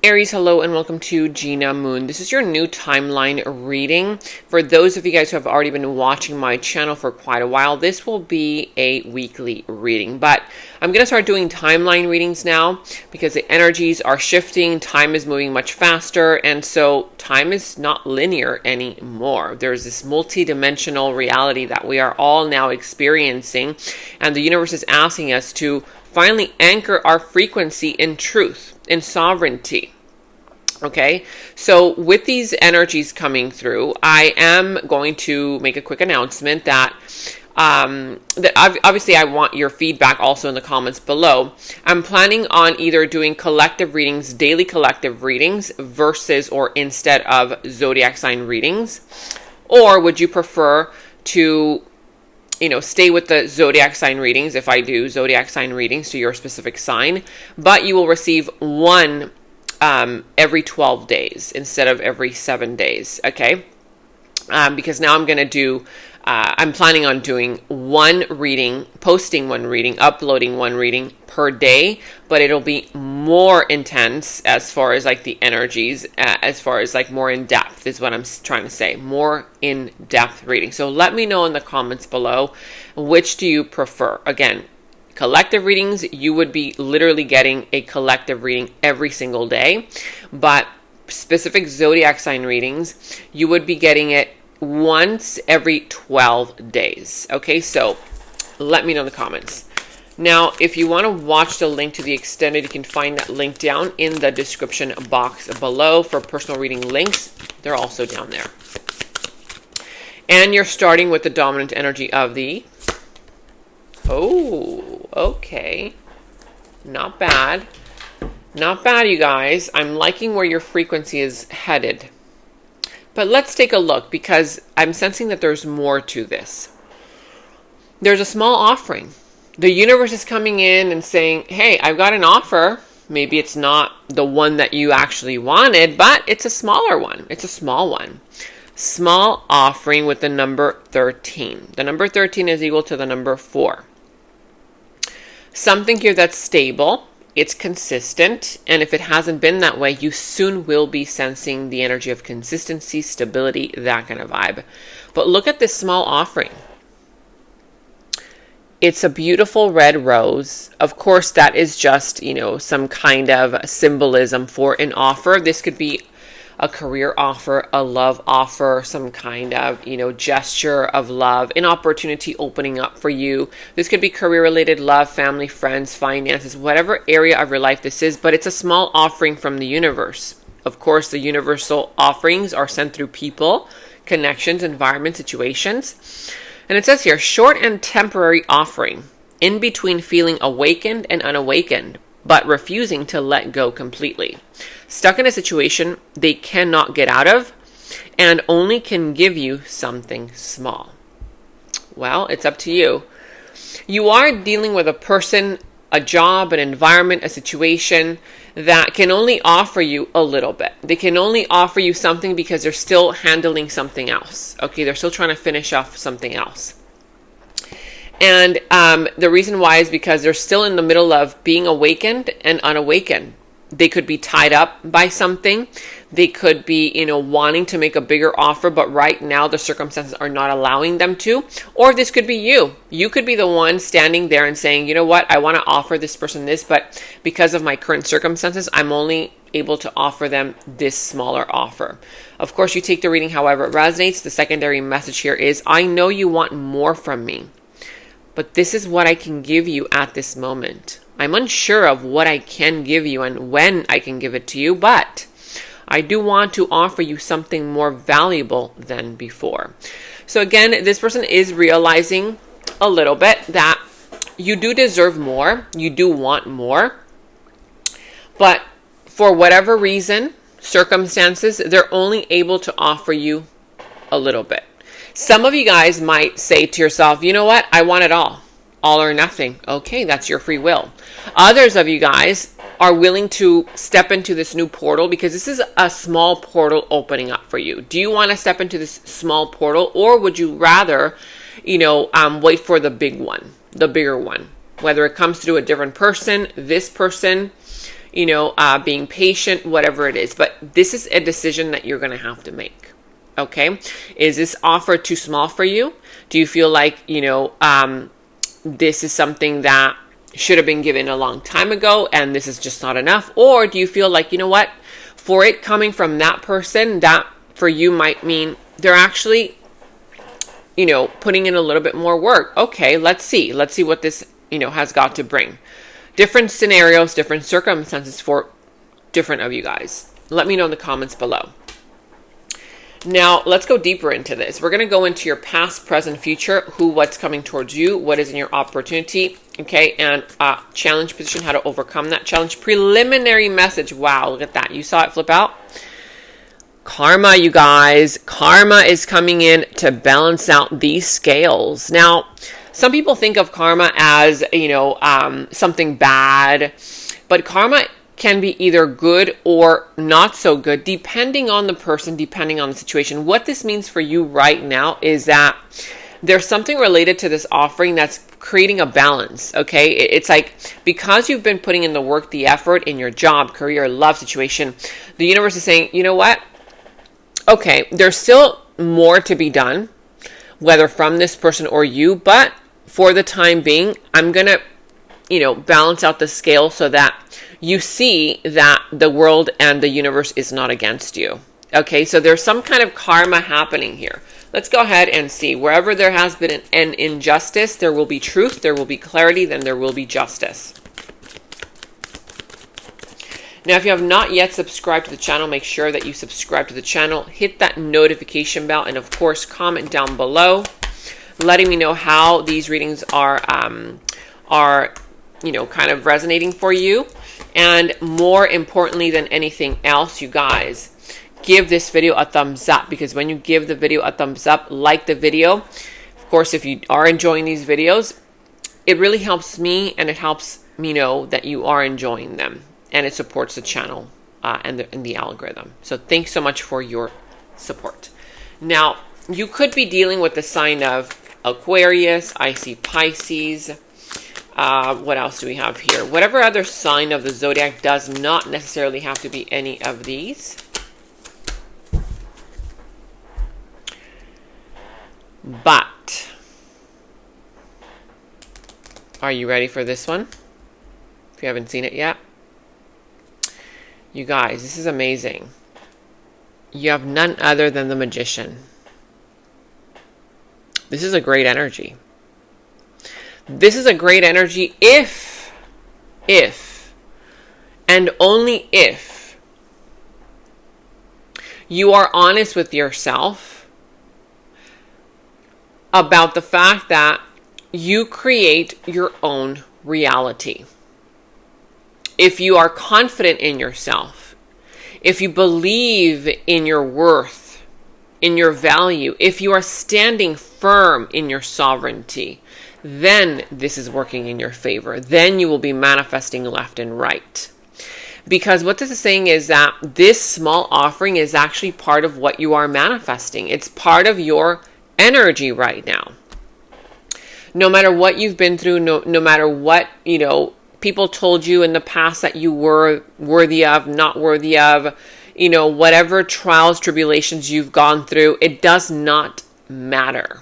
Aries, hello and welcome to Gena Moon. This is your new timeline reading. For those of you guys who have already been watching my channel for quite a while, this will be a weekly reading. But I'm going to start doing timeline readings now because the energies are shifting, time is moving much faster, and so time is not linear anymore. There's this multi-dimensional reality that we are all now experiencing, and the universe is asking us to finally anchor our frequency in truth, in sovereignty. Okay, so with these energies coming through, I am going to make a quick announcement that obviously I want your feedback also in the comments below. I'm planning on either doing collective readings, daily collective readings, versus or instead of zodiac sign readings. Or would you prefer to stay with the zodiac sign readings if I do zodiac sign readings to your specific sign, but you will receive one every 12 days instead of every 7 days, okay? Because now I'm going to do, I'm planning on doing one reading, posting one reading, uploading one reading per day, but it'll be more intense as far as like the energies, as far as like more in depth is what I'm trying to say, more in depth reading. So let me know in the comments below, which do you prefer? Again, collective readings, you would be literally getting a collective reading every single day, but specific zodiac sign readings, you would be getting it once every 12 days. Okay, so let me know in the comments. Now, if you want to watch the link to the extended, you can find that link down in the description box below. For personal reading links, they're also down there. And you're starting with the dominant energy of the... Oh, okay. Not bad. Not bad, you guys. I'm liking where your frequency is headed. But let's take a look, because I'm sensing that there's more to this. There's a small offering. The universe is coming in and saying, hey, I've got an offer. Maybe it's not the one that you actually wanted, but it's a smaller one. It's a small one. Small offering with the number 13. The number 13 is equal to the number 4. Something here that's stable, it's consistent, and if it hasn't been that way, you soon will be sensing the energy of consistency, stability, that kind of vibe. But look at this small offering. It's a beautiful red rose. Of course, that is just, some kind of symbolism for an offer. This could be a career offer, a love offer, some kind of, gesture of love, an opportunity opening up for you. This could be career-related, love, family, friends, finances, whatever area of your life this is, but it's a small offering from the universe. Of course, the universal offerings are sent through people, connections, environment, situations. And it says here, short and temporary offering, in between feeling awakened and unawakened, but refusing to let go completely. Stuck in a situation they cannot get out of and only can give you something small. Well, it's up to you. You are dealing with a person, a job, an environment, a situation that can only offer you a little bit. They can only offer you something because they're still handling something else. Okay, they're still trying to finish off something else. And the reason why is because they're still in the middle of being awakened and unawakened. They could be tied up by something. They could be, wanting to make a bigger offer, but right now the circumstances are not allowing them to. Or this could be you. You could be the one standing there and saying, you know what, I want to offer this person this, but because of my current circumstances, I'm only able to offer them this smaller offer. Of course, you take the reading however it resonates. The secondary message here is, I know you want more from me, but this is what I can give you at this moment. I'm unsure of what I can give you and when I can give it to you, but I do want to offer you something more valuable than before. So again, this person is realizing a little bit that you do deserve more, you do want more, but for whatever reason, circumstances, they're only able to offer you a little bit. Some of you guys might say to yourself, you know what, I want it all or nothing. Okay, that's your free will. Others of you guys are willing to step into this new portal because this is a small portal opening up for you. Do you want to step into this small portal, or would you rather, wait for the big one, the bigger one? Whether it comes through a different person, this person, being patient, whatever it is. But this is a decision that you're going to have to make. Okay. Is this offer too small for you? Do you feel like, this is something that should have been given a long time ago and this is just not enough? Or do you feel like, you know what, for it coming from that person, that for you might mean they're actually, putting in a little bit more work. Okay, let's see what this, has got to bring. Different scenarios, different circumstances for different of you guys. Let me know in the comments below. Now, let's go deeper into this. We're going to go into your past, present, future, what's coming towards you, what is in your opportunity, okay, and challenge position, how to overcome that challenge. Preliminary message. Wow, look at that. You saw it flip out? Karma, you guys. Karma is coming in to balance out these scales. Now, some people think of karma as, something bad, but karma can be either good or not so good, depending on the person, depending on the situation. What this means for you right now is that there's something related to this offering that's creating a balance, okay? It's like, because you've been putting in the work, the effort in your job, career, love situation, the universe is saying, you know what? Okay, there's still more to be done, whether from this person or you, but for the time being, I'm going to, balance out the scale so that you see that the world and the universe is not against you. Okay, so there's some kind of karma happening here. Let's go ahead and see. Wherever there has been an injustice, there will be truth, there will be clarity, then there will be justice. Now, if you have not yet subscribed to the channel, make sure that you subscribe to the channel, hit that notification bell, and of course, comment down below, letting me know how these readings are kind of resonating for you. And more importantly than anything else, you guys, give this video a thumbs up, because when you give the video a thumbs up, like the video, of course, if you are enjoying these videos, it really helps me, and it helps me know that you are enjoying them, and it supports the channel and the algorithm. So thanks so much for your support. Now, you could be dealing with the sign of Aquarius. I see Pisces. What else do we have here? Whatever other sign of the zodiac, does not necessarily have to be any of these. But are you ready for this one? If you haven't seen it yet. You guys, this is amazing. You have none other than the Magician. This is a great energy. This is a great energy if, and only if, you are honest with yourself about the fact that you create your own reality. If you are confident in yourself, if you believe in your worth, in your value, if you are standing firm in your sovereignty, then this is working in your favor. Then you will be manifesting left and right. Because what this is saying is that this small offering is actually part of what you are manifesting. It's part of your energy right now. No matter what you've been through, no matter what, people told you in the past that you were worthy of, not worthy of, whatever trials, tribulations you've gone through, it does not matter.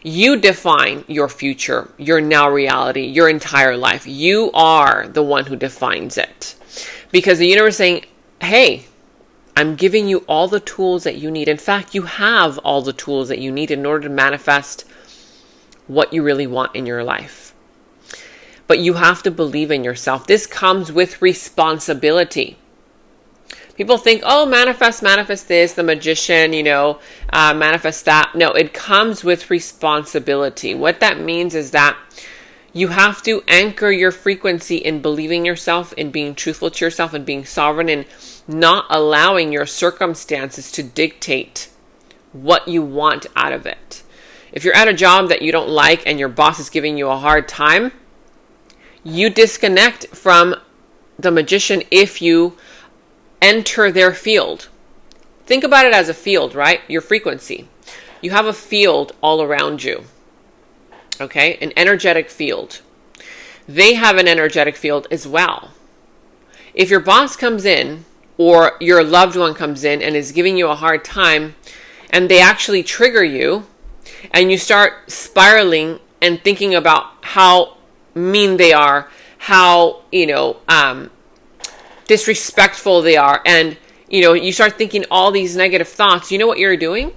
You define your future, your now reality, your entire life. You are the one who defines it. Because the universe is saying, hey, I'm giving you all the tools that you need. In fact, you have all the tools that you need in order to manifest what you really want in your life. But you have to believe in yourself. This comes with responsibility. People think, oh, manifest this, the Magician, manifest that. No, it comes with responsibility. What that means is that you have to anchor your frequency in believing yourself, in being truthful to yourself, and being sovereign, and not allowing your circumstances to dictate what you want out of it. If you're at a job that you don't like and your boss is giving you a hard time, you disconnect from the Magician if you enter their field. Think about it as a field, right? Your frequency. You have a field all around you. Okay? An energetic field. They have an energetic field as well. if your boss comes in or your loved one comes in and is giving you a hard time and they actually trigger you and you start spiraling and thinking about how mean they are, how, disrespectful they are, and, you start thinking all these negative thoughts, you know what you're doing?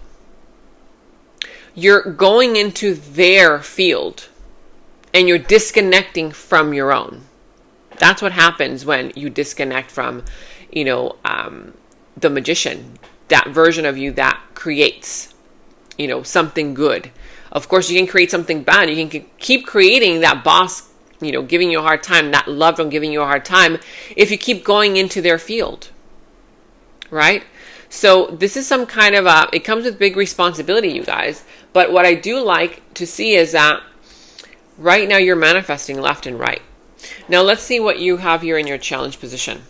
You're going into their field and you're disconnecting from your own. That's what happens when you disconnect from, the magician, that version of you that creates, something good. Of course, you can create something bad. You can keep creating that boss, giving you a hard time, that loved one giving you a hard time, if you keep going into their field, right? So this is some kind of it comes with big responsibility, you guys. But what I do like to see is that right now you're manifesting left and right. Now let's see what you have here in your challenge position.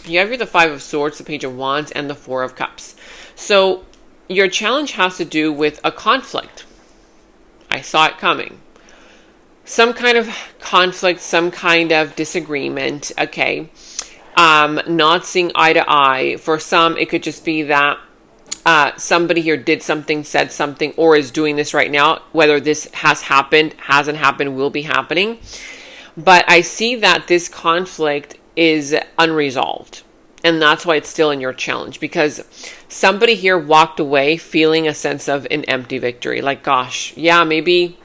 You have here the Five of Swords, the Page of Wands, and the Four of Cups. So your challenge has to do with a conflict. I saw it coming. Some kind of conflict, some kind of disagreement, okay? Not seeing eye to eye. For some, it could just be that somebody here did something, said something, or is doing this right now. Whether this has happened, hasn't happened, will be happening. But I see that this conflict is unresolved. And that's why it's still in your challenge. Because somebody here walked away feeling a sense of an empty victory. Like, gosh, yeah, maybe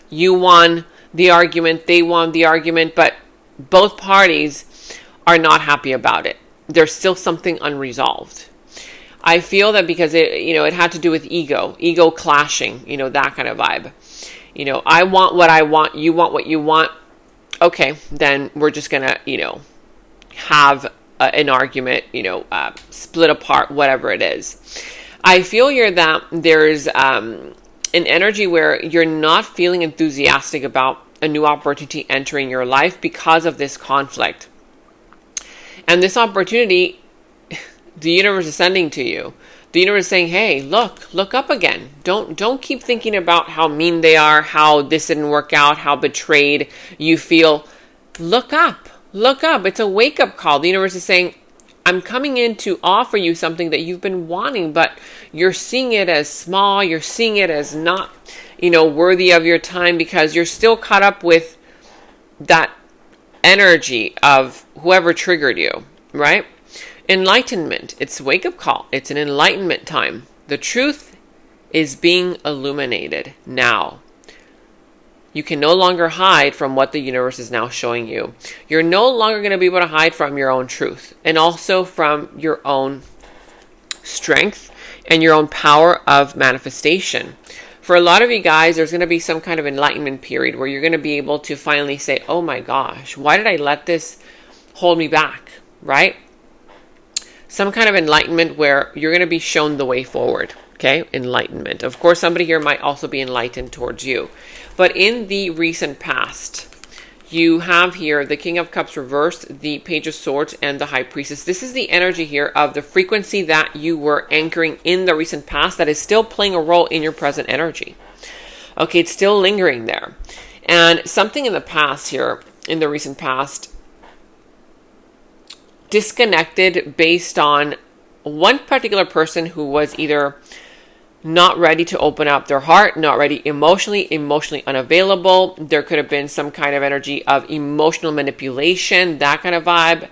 you won the argument, they won the argument, but both parties are not happy about it. There's still something unresolved. I feel that because it had to do with ego clashing, that kind of vibe. I want what I want, you want what you want. Okay, then we're just gonna, have an argument, split apart, whatever it is. I feel here that there's an energy where you're not feeling enthusiastic about a new opportunity entering your life because of this conflict. And this opportunity, the universe is sending to you. The universe is saying, hey, look up again. Don't keep thinking about how mean they are, how this didn't work out, how betrayed you feel. Look up. It's a wake-up call. The universe is saying, I'm coming in to offer you something that you've been wanting, but you're seeing it as small. You're seeing it as not, worthy of your time because you're still caught up with that energy of whoever triggered you, right? Enlightenment. It's a wake-up call. It's an enlightenment time. The truth is being illuminated now. You can no longer hide from what the universe is now showing you. You're no longer going to be able to hide from your own truth and also from your own strength and your own power of manifestation. For a lot of you guys, there's going to be some kind of enlightenment period where you're going to be able to finally say, oh my gosh, why did I let this hold me back, right? Some kind of enlightenment where you're going to be shown the way forward, okay? Enlightenment. Of course, somebody here might also be enlightened towards you. But in the recent past, you have here the King of Cups reversed, the Page of Swords, and the High Priestess. This is the energy here of the frequency that you were anchoring in the recent past that is still playing a role in your present energy. Okay, it's still lingering there. And something in the past here, in the recent past, disconnected based on one particular person who was either not ready to open up their heart, not ready emotionally unavailable. There could have been some kind of energy of emotional manipulation, that kind of vibe,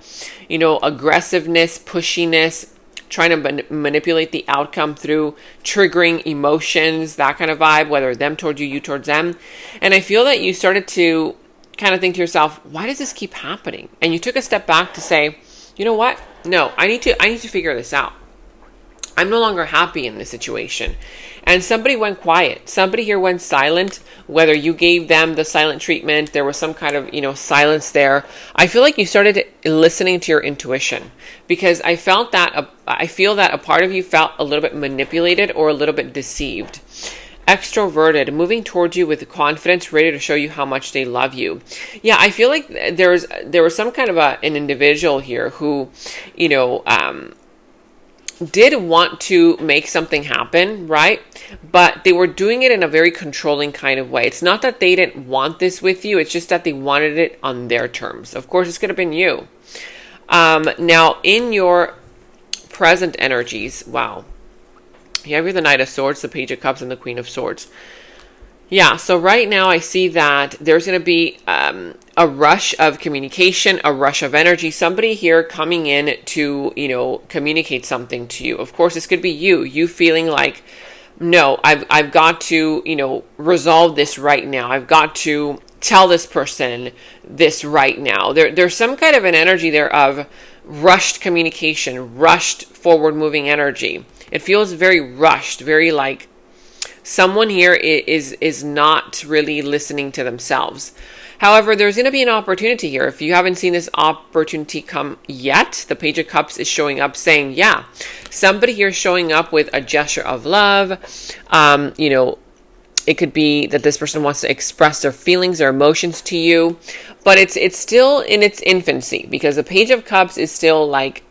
aggressiveness, pushiness, trying to manipulate the outcome through triggering emotions, that kind of vibe, whether them towards you, you towards them. And I feel that you started to kind of think to yourself, why does this keep happening? And you took a step back to say, you know what? No, I need to figure this out. I'm no longer happy in this situation. And somebody went quiet. Somebody here went silent. Whether you gave them the silent treatment, there was some kind of, silence there. I feel like you started listening to your intuition because I feel that a part of you felt a little bit manipulated or a little bit deceived. Extroverted, moving towards you with confidence, ready to show you how much they love you. Yeah, I feel like there was some kind of an individual here who, did want to make something happen, right? But they were doing it in a very controlling kind of way. It's not that they didn't want this with you. It's just that they wanted it on their terms. Of course, this could have been you. Now, in your present energies, wow. You have the Knight of Swords, the Page of Cups, and the Queen of Swords. Yeah, so right now I see that there's going to be a rush of communication, a rush of energy, somebody here coming in to, communicate something to you. Of course, this could be you feeling like, no, I've got to, resolve this right now. I've got to tell this person this right now. There's some kind of an energy there of rushed communication, rushed forward moving energy. It feels very rushed, very like someone here is not really listening to themselves. However, there's going to be an opportunity here. If you haven't seen this opportunity come yet, the Page of Cups is showing up saying, yeah, somebody here is showing up with a gesture of love. It could be that this person wants to express their feelings or emotions to you, but it's still in its infancy, because the Page of Cups is still like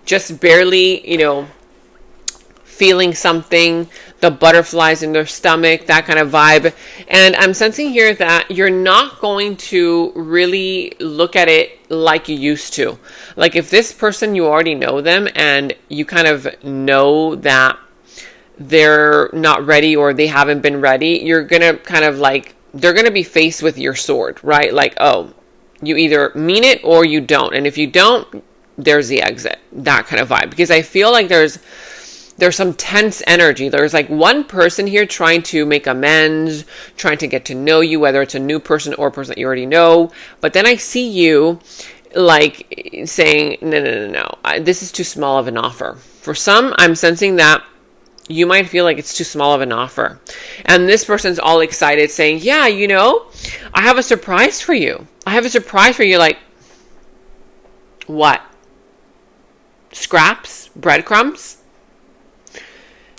just barely, feeling something, the butterflies in their stomach, that kind of vibe. And I'm sensing here that you're not going to really look at it like you used to. Like if this person, you already know them and you kind of know that they're not ready or they haven't been ready, you're going to kind of like, they're going to be faced with your sword, right? Like, oh, you either mean it or you don't. And if you don't, there's the exit, that kind of vibe. Because I feel like there's some tense energy. There's like one person here trying to make amends, trying to get to know you, whether it's a new person or a person that you already know. But then I see you like saying, no, this is too small of an offer. For some, I'm sensing that you might feel like it's too small of an offer. And this person's all excited saying, yeah, I have a surprise for you. I have a surprise for you. Like, what? Scraps? Breadcrumbs?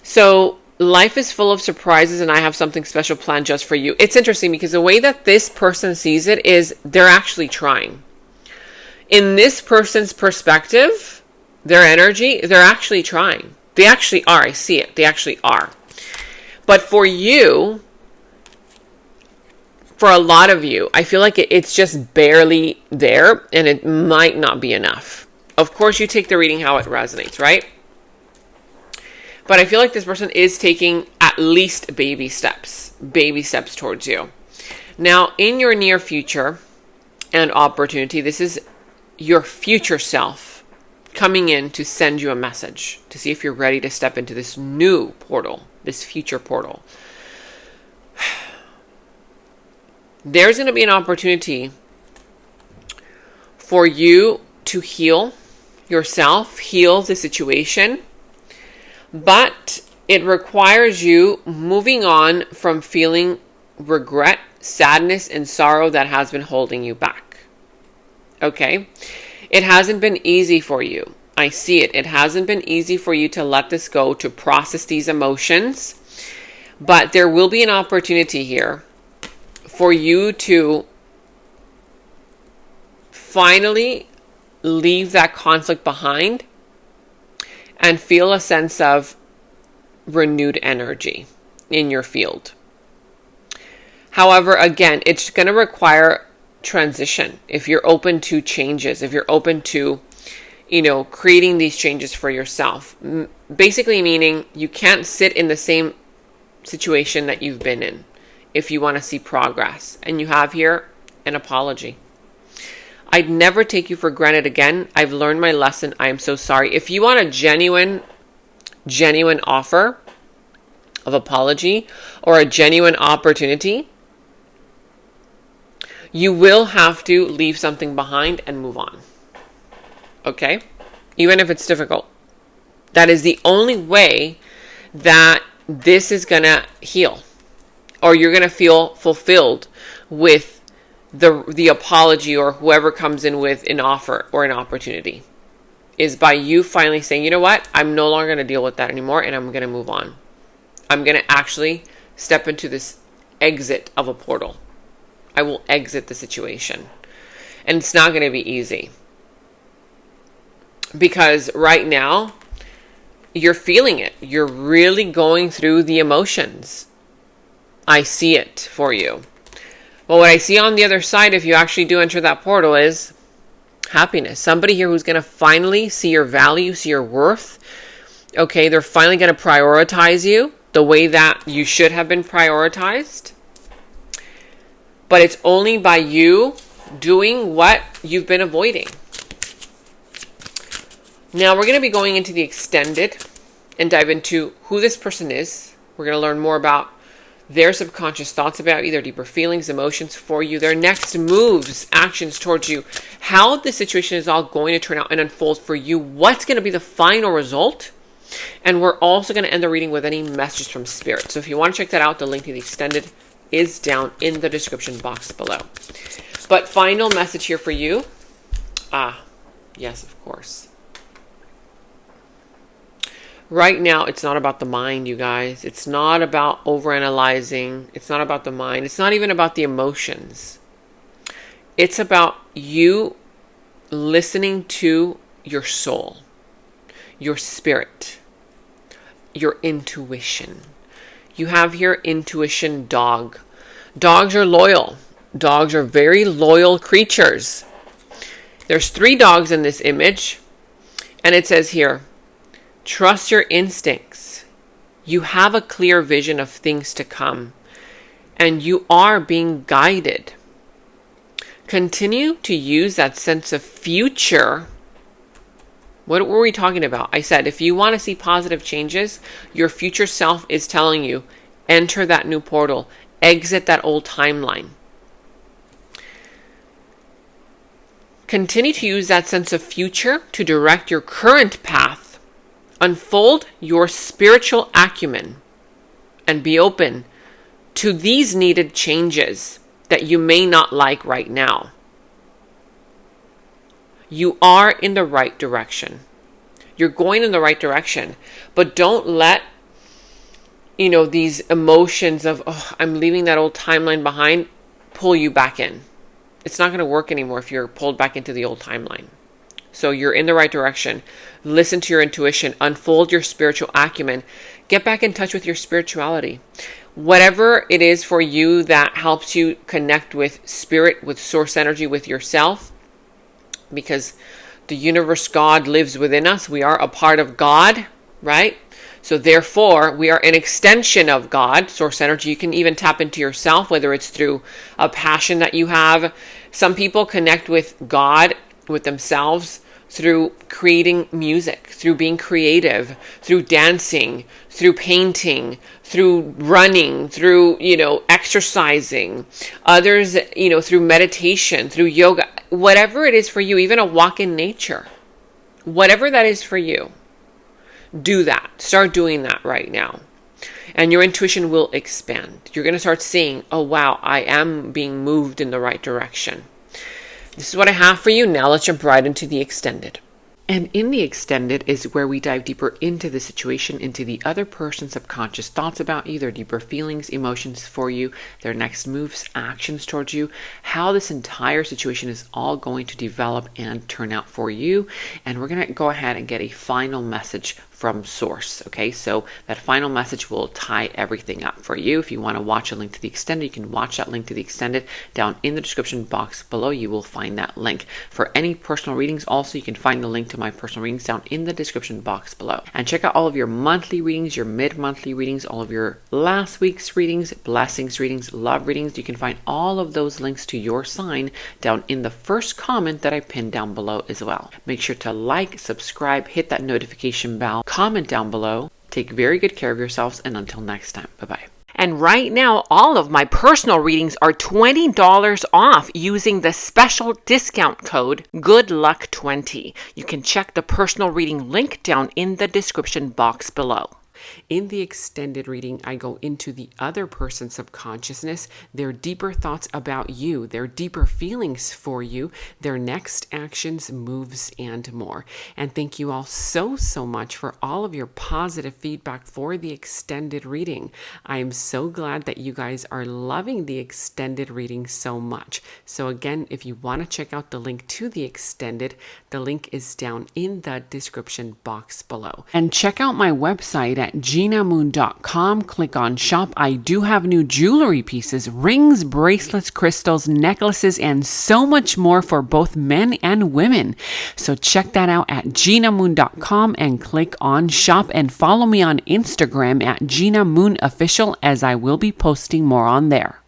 So life is full of surprises and I have something special planned just for you. It's interesting because the way that this person sees it is they're actually trying. In this person's perspective, their energy, they're actually trying. They actually are. I see it. They actually are. But for you, for a lot of you, I feel like it's just barely there and it might not be enough. Of course, you take the reading how it resonates, right? But I feel like this person is taking at least baby steps towards you. Now, in your near future and opportunity, this is your future self coming in to send you a message to see if you're ready to step into this new portal, this future portal. There's going to be an opportunity for you to heal yourself, heal the situation. But it requires you moving on from feeling regret, sadness, and sorrow that has been holding you back. Okay? It hasn't been easy for you. I see it. It hasn't been easy for you to let this go, to process these emotions. But there will be an opportunity here for you to finally leave that conflict behind and feel a sense of renewed energy in your field. However, again, it's going to require transition. If you're open to changes, if you're open to, creating these changes for yourself. Basically meaning you can't sit in the same situation that you've been in if you want to see progress. And you have here an apology. I'd never take you for granted again. I've learned my lesson. I am so sorry. If you want a genuine offer of apology or a genuine opportunity, you will have to leave something behind and move on. Okay? Even if it's difficult. That is the only way that this is going to heal. Or you're going to feel fulfilled with the apology or whoever comes in with an offer or an opportunity, is by you finally saying, you know what, I'm no longer going to deal with that anymore and I'm going to move on. I'm going to actually step into this exit of a portal. I will exit the situation. And it's not going to be easy. Because right now, you're feeling it. You're really going through the emotions. I see it for you. Well, what I see on the other side, if you actually do enter that portal, is happiness. Somebody here who's going to finally see your value, see your worth. Okay, they're finally going to prioritize you the way that you should have been prioritized. But it's only by you doing what you've been avoiding. Now we're going to be going into the extended and dive into who this person is. We're going to learn more about their subconscious thoughts about you, their deeper feelings, emotions for you, their next moves, actions towards you, how the situation is all going to turn out and unfold for you, what's going to be the final result. And we're also going to end the reading with any messages from Spirit. So if you want to check that out, the link to the extended is down in the description box below. But final message here for you. Yes, of course. Right now, it's not about the mind, you guys. It's not about overanalyzing. It's not about the mind. It's not even about the emotions. It's about you listening to your soul, your spirit, your intuition. You have here intuition dog. Dogs are loyal. Dogs are very loyal creatures. There's 3 dogs in this image. And it says here, trust your instincts. You have a clear vision of things to come. And you are being guided. Continue to use that sense of future. What were we talking about? I said, if you want to see positive changes, your future self is telling you, enter that new portal, exit that old timeline. Continue to use that sense of future to direct your current path. Unfold your spiritual acumen and be open to these needed changes that you may not like right now. You are in the right direction. You're going in the right direction. But don't let, these emotions of, I'm leaving that old timeline behind, pull you back in. It's not going to work anymore if you're pulled back into the old timeline. So you're in the right direction. Listen to your intuition. Unfold your spiritual acumen. Get back in touch with your spirituality. Whatever it is for you that helps you connect with spirit, with source energy, with yourself, because the universe, God, lives within us. We are a part of God, right? So therefore, we are an extension of God, source energy. You can even tap into yourself, whether it's through a passion that you have. Some people connect with God, with themselves, through creating music, through being creative, through dancing, through painting, through running, through, exercising. Others, through meditation, through yoga, whatever it is for you, even a walk in nature, whatever that is for you, do that. Start doing that right now. And your intuition will expand. You're going to start seeing, oh, wow, I am being moved in the right direction. This is what I have for you. Now let's jump right into the extended. And in the extended is where we dive deeper into the situation, into the other person's subconscious thoughts about you, their deeper feelings, emotions for you, their next moves, actions towards you, how this entire situation is all going to develop and turn out for you. And we're going to go ahead and get a final message from source. Okay, so that final message will tie everything up for you. If you want to watch a link to the extended, you can watch that link to the extended down in the description box below. You will find that link. For any personal readings, also you can find the link to my personal readings down in the description box below. And check out all of your monthly readings, your mid-monthly readings, all of your last week's readings, blessings readings, love readings. You can find all of those links to your sign down in the first comment that I pinned down below as well. Make sure to like, subscribe, hit that notification bell, comment down below. Take very good care of yourselves, and until next time, bye-bye. And right now, all of my personal readings are $20 off using the special discount code GOODLUCK20. You can check the personal reading link down in the description box below. In the extended reading, I go into the other person's subconsciousness, their deeper thoughts about you, their deeper feelings for you, their next actions, moves, and more. And thank you all so much for all of your positive feedback for the extended reading. I am so glad that you guys are loving the extended reading so much. So again, if you want to check out the link to the extended, the link is down in the description box below. And check out my website at at genamoon.com. Click on shop. I do have new jewelry pieces, rings, bracelets, crystals, necklaces, and so much more for both men and women. So check that out at genamoon.com and click on shop, and follow me on Instagram at Gena Moon Official, as I will be posting more on there.